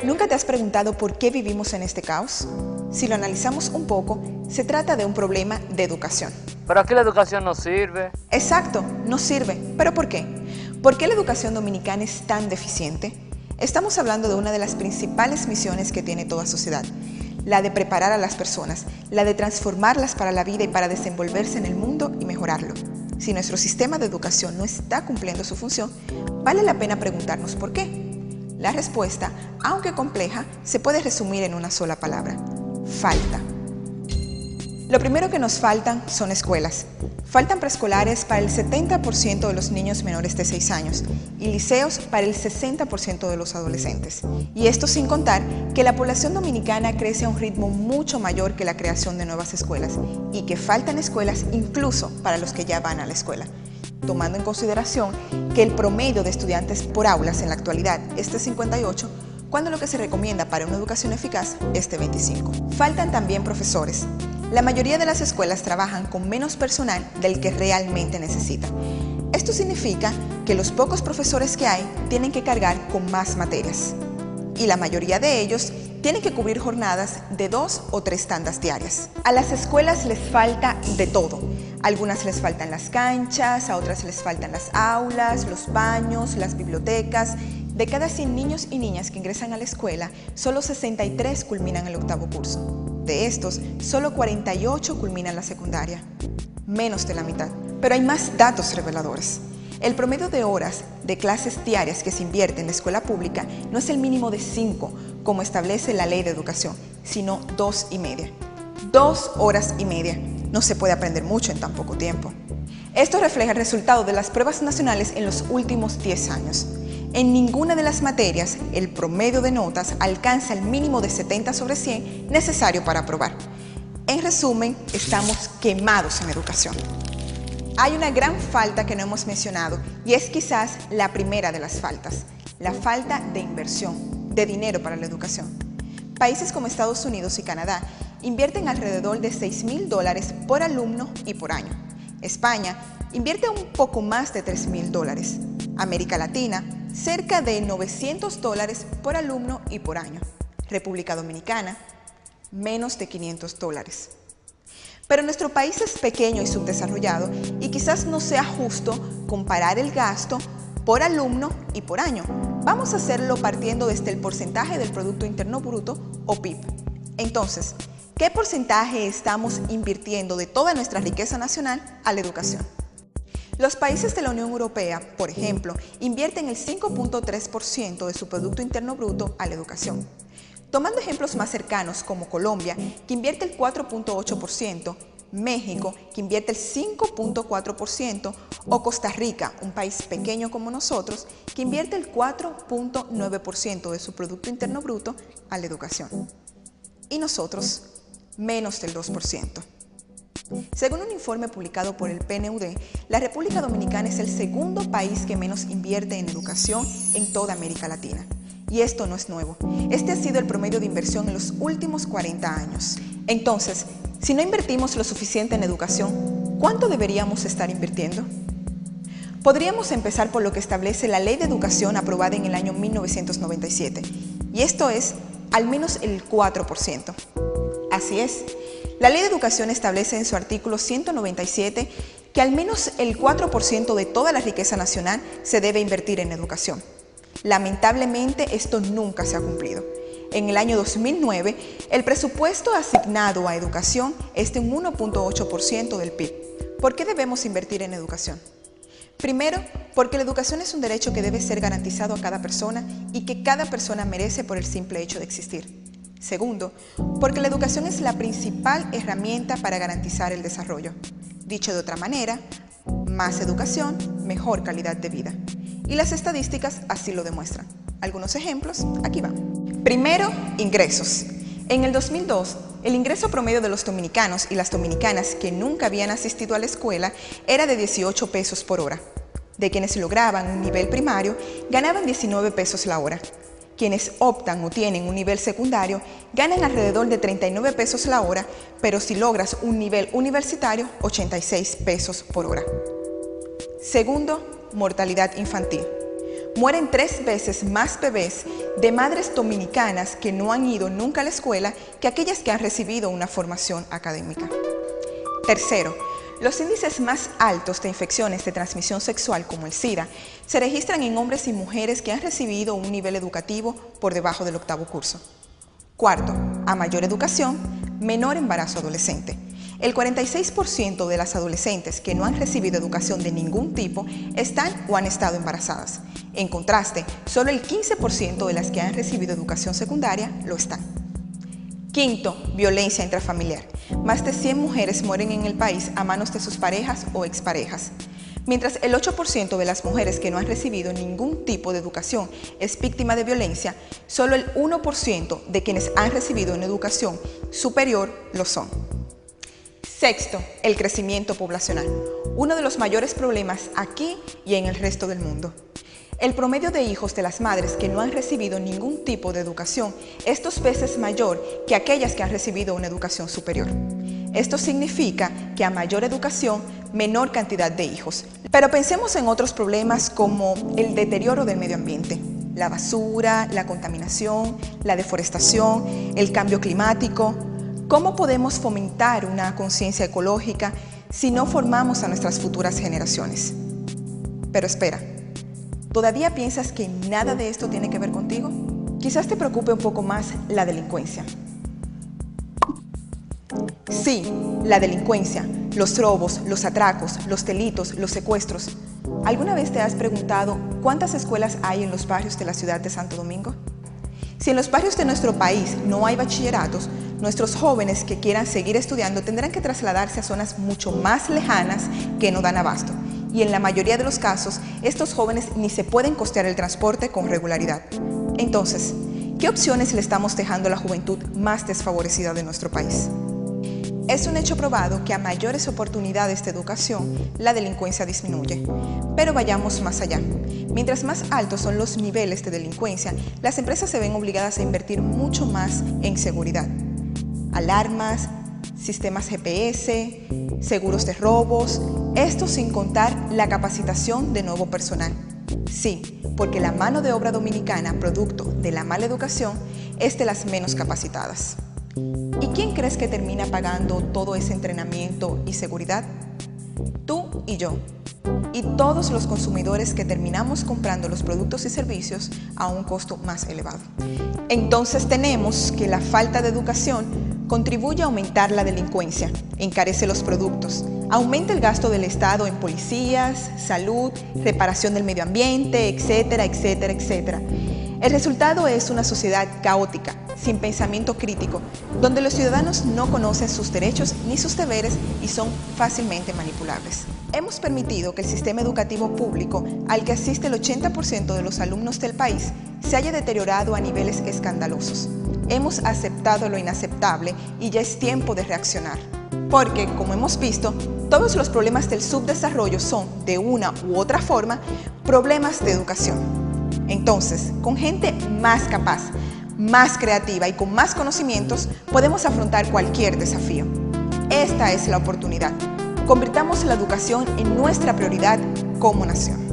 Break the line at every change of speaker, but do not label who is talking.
¿Nunca te has preguntado por qué vivimos en este caos? Si lo analizamos un poco, se trata de un problema de educación.
¿Para qué la educación nos sirve?
Exacto, no sirve. ¿Pero por qué? ¿Por qué la educación dominicana es tan deficiente? Estamos hablando de una de las principales misiones que tiene toda sociedad, la de preparar a las personas, la de transformarlas para la vida y para desenvolverse en el mundo y mejorarlo. Si nuestro sistema de educación no está cumpliendo su función, vale la pena preguntarnos por qué. La respuesta, aunque compleja, se puede resumir en una sola palabra: falta. Lo primero que nos faltan son escuelas. Faltan preescolares para el 70% de los niños menores de 6 años y liceos para el 60% de los adolescentes. Y esto sin contar que la población dominicana crece a un ritmo mucho mayor que la creación de nuevas escuelas y que faltan escuelas incluso para los que ya van a la escuela, tomando en consideración que el promedio de estudiantes por aulas en la actualidad es de 58, cuando lo que se recomienda para una educación eficaz es de 25. Faltan también profesores. La mayoría de las escuelas trabajan con menos personal del que realmente necesitan. Esto significa que los pocos profesores que hay tienen que cargar con más materias. Y la mayoría de ellos tienen que cubrir jornadas de 2 o 3 tandas diarias. A las escuelas les falta de todo. A algunas les faltan las canchas, a otras les faltan las aulas, los baños, las bibliotecas. De cada 100 niños y niñas que ingresan a la escuela, solo 63 culminan el 8º curso. De estos, solo 48 culminan la secundaria, menos de la mitad. Pero hay más datos reveladores. El promedio de horas de clases diarias que se invierte en la escuela pública no es el mínimo de 5, como establece la Ley de Educación, sino 2,5. 2 horas y media. No se puede aprender mucho en tan poco tiempo. Esto refleja el resultado de las pruebas nacionales en los últimos 10 años. En ninguna de las materias el promedio de notas alcanza el mínimo de 70 sobre 100 necesario para aprobar. En resumen, estamos quemados en educación. Hay una gran falta que no hemos mencionado y es quizás la primera de las faltas: la falta de inversión, de dinero para la educación. Países como Estados Unidos y Canadá invierten alrededor de $6,000 por alumno y por año. España invierte un poco más de $3,000. América Latina, cerca de $900 por alumno y por año. República Dominicana, menos de $500. Pero nuestro país es pequeño y subdesarrollado y quizás no sea justo comparar el gasto por alumno y por año. Vamos a hacerlo partiendo desde el porcentaje del Producto Interno Bruto o PIB. Entonces, ¿qué porcentaje estamos invirtiendo de toda nuestra riqueza nacional a la educación? Los países de la Unión Europea, por ejemplo, invierten el 5.3% de su Producto Interno Bruto a la educación. Tomando ejemplos más cercanos como Colombia, que invierte el 4.8%, México, que invierte el 5.4%, o Costa Rica, un país pequeño como nosotros, que invierte el 4.9% de su Producto Interno Bruto a la educación. Y nosotros, menos del 2%. Según un informe publicado por el PNUD, la República Dominicana es el segundo país que menos invierte en educación en toda América Latina. Y esto no es nuevo. Este ha sido el promedio de inversión en los últimos 40 años. Entonces, si no invertimos lo suficiente en educación, ¿cuánto deberíamos estar invirtiendo? Podríamos empezar por lo que establece la Ley de Educación aprobada en el año 1997, y esto es al menos el 4%. Así es. La Ley de Educación establece en su artículo 197 que al menos el 4% de toda la riqueza nacional se debe invertir en educación. Lamentablemente, esto nunca se ha cumplido. En el año 2009, el presupuesto asignado a educación es de un 1.8% del PIB. ¿Por qué debemos invertir en educación? Primero, porque la educación es un derecho que debe ser garantizado a cada persona y que cada persona merece por el simple hecho de existir. Segundo, porque la educación es la principal herramienta para garantizar el desarrollo. Dicho de otra manera, más educación, mejor calidad de vida. Y las estadísticas así lo demuestran. Algunos ejemplos, aquí van. Primero, ingresos. En el 2002, el ingreso promedio de los dominicanos y las dominicanas que nunca habían asistido a la escuela era de 18 pesos por hora. De quienes lograban un nivel primario, ganaban 19 pesos la hora. Quienes optan o tienen un nivel secundario ganan alrededor de 39 pesos la hora, pero si logras un nivel universitario, 86 pesos por hora. Segundo, mortalidad infantil. Mueren 3 veces más bebés de madres dominicanas que no han ido nunca a la escuela que aquellas que han recibido una formación académica. Tercero, los índices más altos de infecciones de transmisión sexual como el SIDA se registran en hombres y mujeres que han recibido un nivel educativo por debajo del 8º curso. Cuarto, a mayor educación, menor embarazo adolescente. El 46% de las adolescentes que no han recibido educación de ningún tipo están o han estado embarazadas. En contraste, solo el 15% de las que han recibido educación secundaria lo están. Quinto, violencia intrafamiliar. Más de 100 mujeres mueren en el país a manos de sus parejas o exparejas. Mientras el 8% de las mujeres que no han recibido ningún tipo de educación es víctima de violencia, solo el 1% de quienes han recibido una educación superior lo son. Sexto, el crecimiento poblacional, uno de los mayores problemas aquí y en el resto del mundo. El promedio de hijos de las madres que no han recibido ningún tipo de educación es 2 veces mayor que aquellas que han recibido una educación superior. Esto significa que a mayor educación, menor cantidad de hijos. Pero pensemos en otros problemas como el deterioro del medio ambiente, la basura, la contaminación, la deforestación, el cambio climático. ¿Cómo podemos fomentar una conciencia ecológica si no formamos a nuestras futuras generaciones? Pero espera, ¿todavía piensas que nada de esto tiene que ver contigo? Quizás te preocupe un poco más la delincuencia. Sí, la delincuencia, los robos, los atracos, los delitos, los secuestros. ¿Alguna vez te has preguntado cuántas escuelas hay en los barrios de la ciudad de Santo Domingo? Si en los barrios de nuestro país no hay bachilleratos, nuestros jóvenes que quieran seguir estudiando tendrán que trasladarse a zonas mucho más lejanas que no dan abasto. Y en la mayoría de los casos, estos jóvenes ni se pueden costear el transporte con regularidad. Entonces, ¿qué opciones le estamos dejando a la juventud más desfavorecida de nuestro país? Es un hecho probado que a mayores oportunidades de educación, la delincuencia disminuye. Pero vayamos más allá. Mientras más altos son los niveles de delincuencia, las empresas se ven obligadas a invertir mucho más en seguridad. Alarmas, sistemas GPS, seguros de robos, esto sin contar la capacitación de nuevo personal. Sí, porque la mano de obra dominicana, producto de la mala educación, es de las menos capacitadas. ¿Y quién crees que termina pagando todo ese entrenamiento y seguridad? Tú y yo. Y todos los consumidores que terminamos comprando los productos y servicios a un costo más elevado. Entonces tenemos que la falta de educación contribuye a aumentar la delincuencia, encarece los productos, aumenta el gasto del Estado en policías, salud, reparación del medio ambiente, etcétera, etcétera, etcétera. El resultado es una sociedad caótica, sin pensamiento crítico, donde los ciudadanos no conocen sus derechos ni sus deberes y son fácilmente manipulables. Hemos permitido que el sistema educativo público, al que asiste el 80% de los alumnos del país, se haya deteriorado a niveles escandalosos. Hemos aceptado lo inaceptable y ya es tiempo de reaccionar. Porque, como hemos visto, todos los problemas del subdesarrollo son, de una u otra forma, problemas de educación. Entonces, con gente más capaz, más creativa y con más conocimientos, podemos afrontar cualquier desafío. Esta es la oportunidad. Convirtamos la educación en nuestra prioridad como nación.